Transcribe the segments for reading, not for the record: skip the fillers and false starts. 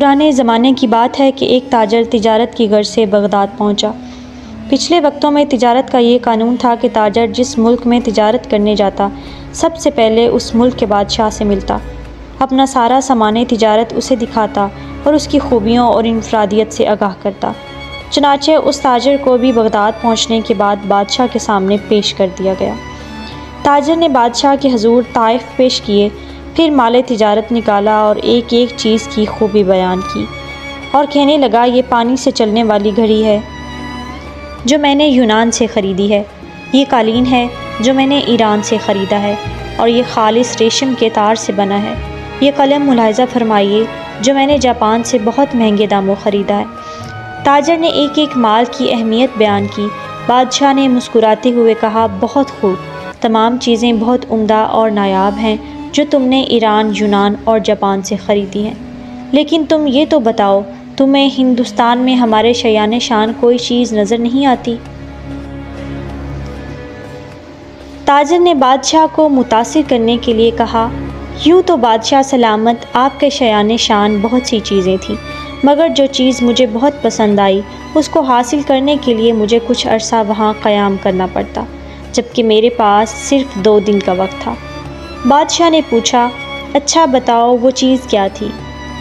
پرانے زمانے کی بات ہے کہ ایک تاجر تجارت کی غرض سے بغداد پہنچا۔ پچھلے وقتوں میں تجارت کا یہ قانون تھا کہ تاجر جس ملک میں تجارت کرنے جاتا سب سے پہلے اس ملک کے بادشاہ سے ملتا، اپنا سارا سامان تجارت اسے دکھاتا اور اس کی خوبیوں اور انفرادیت سے آگاہ کرتا۔ چنانچہ اس تاجر کو بھی بغداد پہنچنے کے بعد بادشاہ کے سامنے پیش کر دیا گیا۔ تاجر نے بادشاہ کے حضور تحائف پیش کیے، پھر مال تجارت نکالا اور ایک ایک چیز کی خوبی بیان کی اور کہنے لگا، یہ پانی سے چلنے والی گھڑی ہے جو میں نے یونان سے خریدی ہے، یہ قالین ہے جو میں نے ایران سے خریدا ہے اور یہ خالص ریشم کے تار سے بنا ہے، یہ قلم ملاحظہ فرمائیے جو میں نے جاپان سے بہت مہنگے داموں خریدا ہے۔ تاجر نے ایک ایک مال کی اہمیت بیان کی۔ بادشاہ نے مسکراتے ہوئے کہا، بہت خوب، تمام چیزیں بہت عمدہ اور نایاب ہیں جو تم نے ایران، یونان اور جاپان سے خریدی ہیں، لیکن تم یہ تو بتاؤ، تمہیں ہندوستان میں ہمارے شایان شان کوئی چیز نظر نہیں آتی؟ تاجر نے بادشاہ کو متاثر کرنے کے لیے کہا، یوں تو بادشاہ سلامت، آپ کے شایان شان بہت سی چیزیں تھیں، مگر جو چیز مجھے بہت پسند آئی اس کو حاصل کرنے کے لیے مجھے کچھ عرصہ وہاں قیام کرنا پڑتا، جبکہ میرے پاس صرف 2 دن کا وقت تھا۔ بادشاہ نے پوچھا، اچھا بتاؤ وہ چیز کیا تھی؟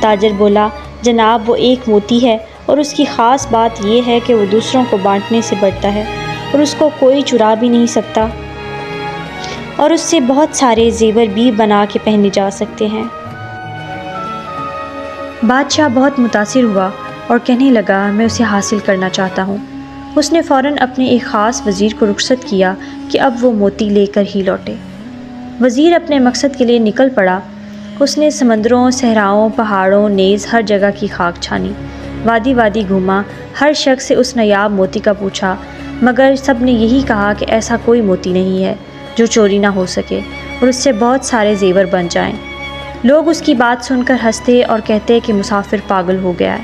تاجر بولا، جناب وہ ایک موتی ہے اور اس کی خاص بات یہ ہے کہ وہ دوسروں کو بانٹنے سے بڑھتا ہے اور اس کو کوئی چرا بھی نہیں سکتا اور اس سے بہت سارے زیور بھی بنا کے پہنے جا سکتے ہیں۔ بادشاہ بہت متاثر ہوا اور کہنے لگا، میں اسے حاصل کرنا چاہتا ہوں۔ اس نے فوراً اپنے ایک خاص وزیر کو رخصت کیا کہ اب وہ موتی لے کر ہی لوٹے۔ وزیر اپنے مقصد کے لیے نکل پڑا۔ اس نے سمندروں، صحراؤں، پہاڑوں نیز ہر جگہ کی خاک چھانی، وادی وادی گھوما، ہر شخص سے اس نایاب موتی کا پوچھا، مگر سب نے یہی کہا کہ ایسا کوئی موتی نہیں ہے جو چوری نہ ہو سکے اور اس سے بہت سارے زیور بن جائیں۔ لوگ اس کی بات سن کر ہنستے اور کہتے کہ مسافر پاگل ہو گیا ہے۔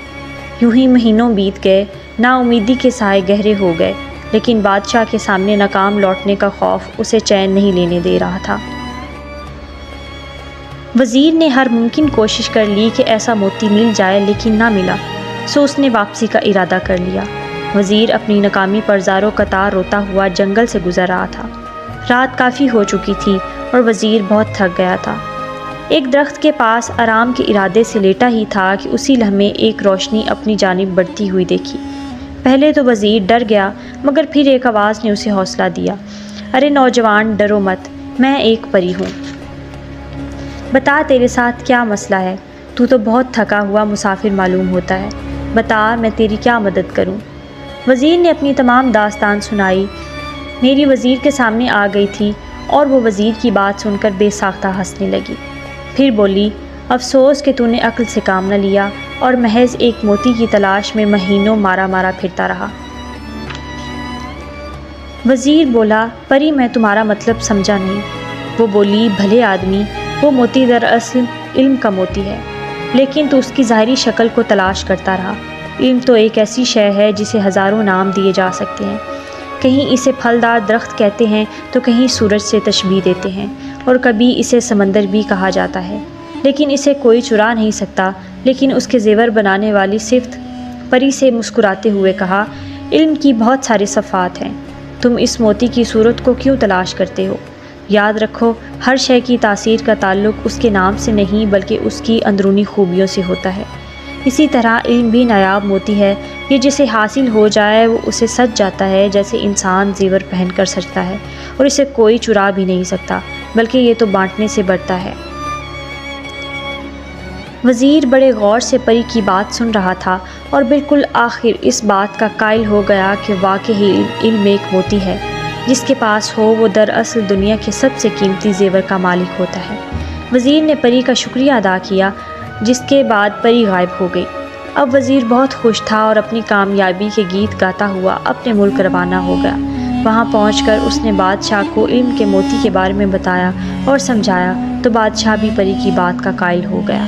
یوں ہی مہینوں بیت گئے، نا امیدی کے سائے گہرے ہو گئے، لیکن بادشاہ کے سامنے ناکام لوٹنے کا خوف اسے چین نہیں لینے دے رہا تھا۔ وزیر نے ہر ممکن کوشش کر لی کہ ایسا موتی مل جائے، لیکن نہ ملا، سو اس نے واپسی کا ارادہ کر لیا۔ وزیر اپنی ناکامی پر زارو قطار روتا ہوا جنگل سے گزر رہا تھا۔ رات کافی ہو چکی تھی اور وزیر بہت تھک گیا تھا۔ ایک درخت کے پاس آرام کے ارادے سے لیٹا ہی تھا کہ اسی لمحے ایک روشنی اپنی جانب بڑھتی ہوئی دیکھی۔ پہلے تو وزیر ڈر گیا، مگر پھر ایک آواز نے اسے حوصلہ دیا، ارے نوجوان، ڈرو مت، میں ایک پری ہوں۔ بتا تیرے ساتھ کیا مسئلہ ہے؟ تو بہت تھکا ہوا مسافر معلوم ہوتا ہے، بتا میں تیری کیا مدد کروں؟ وزیر نے اپنی تمام داستان سنائی۔ میری وزیر کے سامنے آ گئی تھی اور وہ وزیر کی بات سن کر بے ساختہ ہنسنے لگی۔ پھر بولی، افسوس کہ تو نے عقل سے کام نہ لیا اور محض ایک موتی کی تلاش میں مہینوں مارا مارا پھرتا رہا۔ وزیر بولا، پری میں تمہارا مطلب سمجھا نہیں۔ وہ بولی، بھلے آدمی، وہ موتی دراصل علم کا موتی ہے، لیکن تو اس کی ظاہری شکل کو تلاش کرتا رہا۔ علم تو ایک ایسی شے ہے جسے ہزاروں نام دیے جا سکتے ہیں، کہیں اسے پھلدار درخت کہتے ہیں تو کہیں سورج سے تشبیہ دیتے ہیں اور کبھی اسے سمندر بھی کہا جاتا ہے، لیکن اسے کوئی چرا نہیں سکتا۔ لیکن اس کے زیور بنانے والی صفت پری سے مسکراتے ہوئے کہا، علم کی بہت سارے صفات ہیں، تم اس موتی کی صورت کو کیوں تلاش کرتے ہو؟ یاد رکھو، ہر شے کی تاثیر کا تعلق اس کے نام سے نہیں بلکہ اس کی اندرونی خوبیوں سے ہوتا ہے۔ اسی طرح علم بھی نایاب موتی ہے، یہ جسے حاصل ہو جائے وہ اسے سج جاتا ہے، جیسے انسان زیور پہن کر سجتا ہے، اور اسے کوئی چرا بھی نہیں سکتا، بلکہ یہ تو بانٹنے سے بڑھتا ہے۔ وزیر بڑے غور سے پری کی بات سن رہا تھا اور بالکل آخر اس بات کا قائل ہو گیا کہ واقعی علم ایک موتی ہے، جس کے پاس ہو وہ دراصل دنیا کے سب سے قیمتی زیور کا مالک ہوتا ہے۔ وزیر نے پری کا شکریہ ادا کیا، جس کے بعد پری غائب ہو گئی۔ اب وزیر بہت خوش تھا اور اپنی کامیابی کے گیت گاتا ہوا اپنے ملک روانہ ہو گیا۔ وہاں پہنچ کر اس نے بادشاہ کو علم کے موتی کے بارے میں بتایا اور سمجھایا، تو بادشاہ بھی پری کی بات کا قائل ہو گیا۔